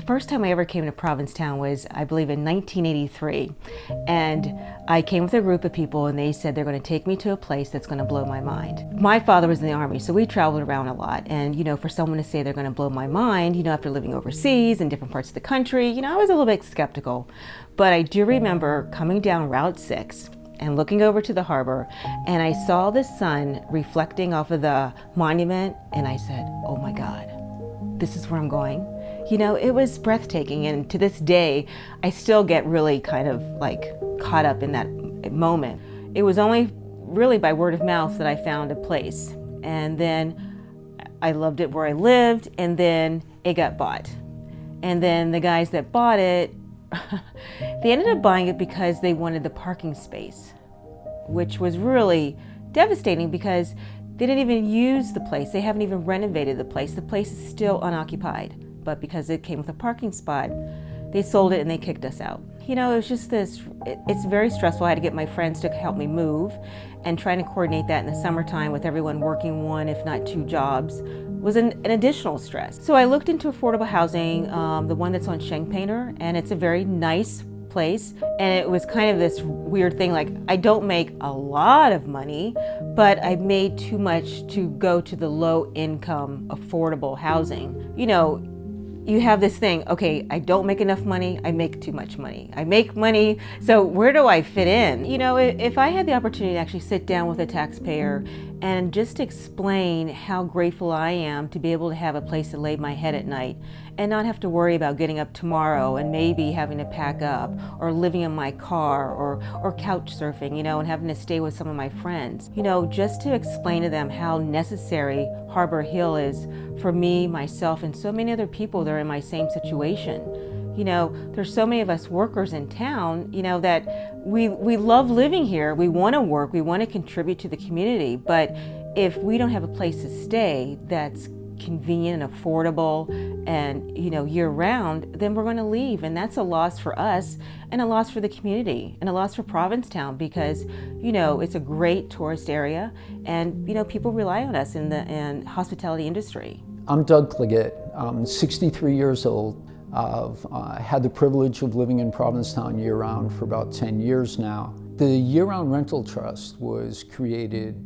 first time I ever came to Provincetown was, I believe, in 1983. And I came with a group of people and they said they're going to take me to a place that's going to blow my mind. My father was in the Army, so we traveled around a lot. And, for someone to say they're going to blow my mind, after living overseas in different parts of the country, I was a little bit skeptical. But I do remember coming down Route 6 and looking over to the harbor, and I saw the sun reflecting off of the monument, and I said, oh my God, this is where I'm going. It was breathtaking, and to this day, I still get really kind of caught up in that moment. It was only really by word of mouth that I found a place, and then I loved it where I lived, and then it got bought. And then the guys that bought it, they ended up buying it because they wanted the parking space, which was really devastating because they didn't even use the place. They haven't even renovated the place. The place is still unoccupied. But because it came with a parking spot, they sold it and they kicked us out. It was just it's very stressful. I had to get my friends to help me move, and trying to coordinate that in the summertime with everyone working one, if not two jobs, was an additional stress. So I looked into affordable housing, the one that's on Champaigner, and it's a very nice place. And it was kind of this weird thing, I don't make a lot of money, but I made too much to go to the low income affordable housing. You have this thing, okay, I don't make enough money, I make too much money. I make money, so where do I fit in? If I had the opportunity to actually sit down with a taxpayer and just explain how grateful I am to be able to have a place to lay my head at night and not have to worry about getting up tomorrow and maybe having to pack up or living in my car or couch surfing, and having to stay with some of my friends. Just to explain to them how necessary Harbor Hill is for me, myself, and so many other people that are in my same situation. There's so many of us workers in town, that we love living here. We want to work, we want to contribute to the community, but if we don't have a place to stay that's convenient and affordable and year round, then we're going to leave, and that's a loss for us and a loss for the community and a loss for Provincetown because it's a great tourist area and people rely on us in the hospitality industry. I'm Doug Claggett. I'm 63 years old. I've had the privilege of living in Provincetown year-round for about 10 years now. The Year-Round Rental Trust was created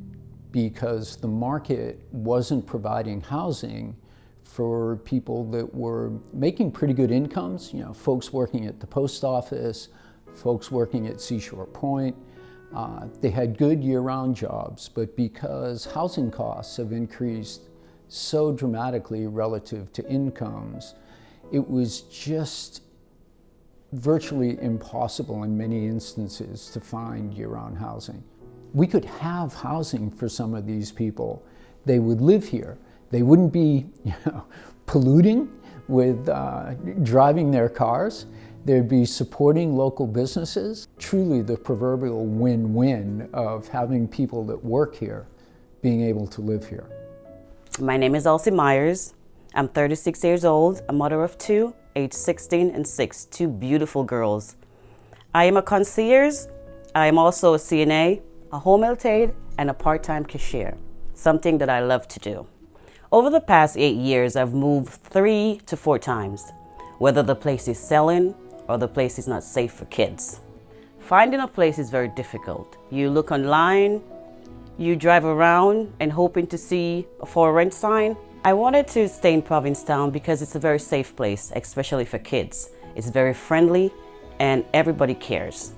because the market wasn't providing housing for people that were making pretty good incomes, folks working at the post office, folks working at Seashore Point. They had good year-round jobs, but because housing costs have increased so dramatically relative to incomes, it was just virtually impossible in many instances to find year-round housing. We could have housing for some of these people. They would live here. They wouldn't be polluting with driving their cars. They'd be supporting local businesses. Truly the proverbial win-win of having people that work here being able to live here. My name is Elsie Myers. I'm 36 years old, a mother of two, age 16 and 6, two beautiful girls. I am a concierge. I am also a CNA, a home health aide, and a part-time cashier, something that I love to do. Over the past 8 years, I've moved 3 to 4 times, whether the place is selling or the place is not safe for kids. Finding a place is very difficult. You look online, you drive around and hoping to see a for rent sign. I wanted to stay in Provincetown because it's a very safe place, especially for kids. It's very friendly and everybody cares.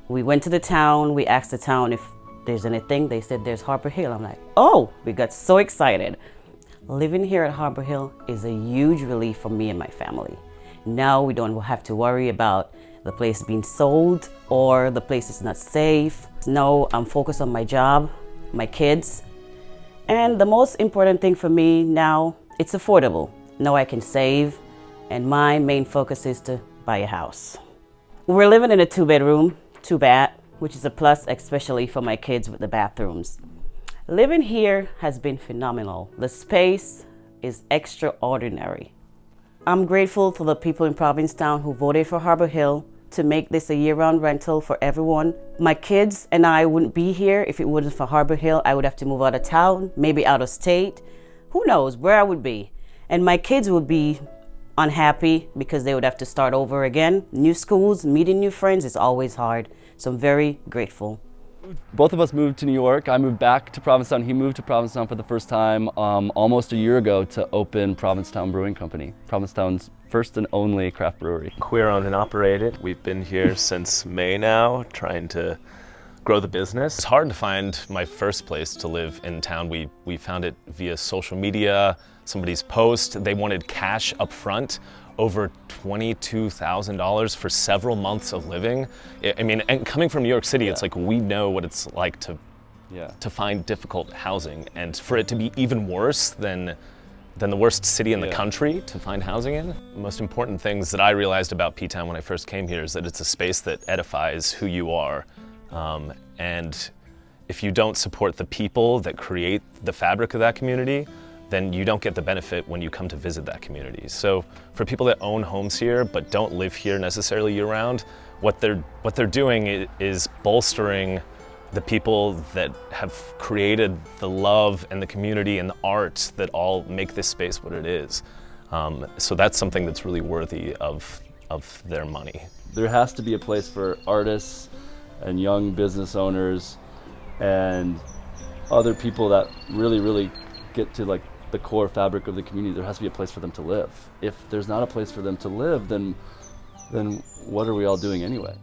We went to the town, we asked the town if there's anything. They said there's Harbor Hill. I'm like, oh, we got so excited. Living here at Harbor Hill is a huge relief for me and my family. Now we don't have to worry about the place being sold or the place is not safe. No, I'm focused on my job, my kids. And the most important thing for me now, it's affordable. Now I can save, and my main focus is to buy a house. We're living in a 2-bedroom, 2-bath, which is a plus, especially for my kids with the bathrooms. Living here has been phenomenal. The space is extraordinary. I'm grateful to the people in Provincetown who voted for Harbor Hill to make this a year-round rental for everyone. My kids and I wouldn't be here if it wasn't for Harbor Hill. I would have to move out of town, maybe out of state. Who knows where I would be. And my kids would be unhappy because they would have to start over again. New schools, meeting new friends is always hard. So I'm very grateful. Both of us moved to New York. I moved back to Provincetown. He moved to Provincetown for the first time almost a year ago to open Provincetown Brewing Company, Provincetown's first and only craft brewery. Queer-owned and operated. We've been here since May now, trying to grow the business. It's hard to find my first place to live in town. We found it via social media, somebody's post. They wanted cash up front, over $22,000 for several months of living. I mean, and coming from New York City, it's like we know what it's like to find difficult housing, and for it to be even worse than the worst city in the country to find housing in. The most important things that I realized about P-Town when I first came here is that it's a space that edifies who you are. And if you don't support the people that create the fabric of that community, then you don't get the benefit when you come to visit that community. So for people that own homes here but don't live here necessarily year-round, what they're doing is bolstering the people that have created the love and the community and the art that all make this space what it is. So that's something that's really worthy of their money. There has to be a place for artists and young business owners and other people that really get to like the core fabric of the community. There has to be a place for them to live. If there's not a place for them to live, then what are we all doing anyway?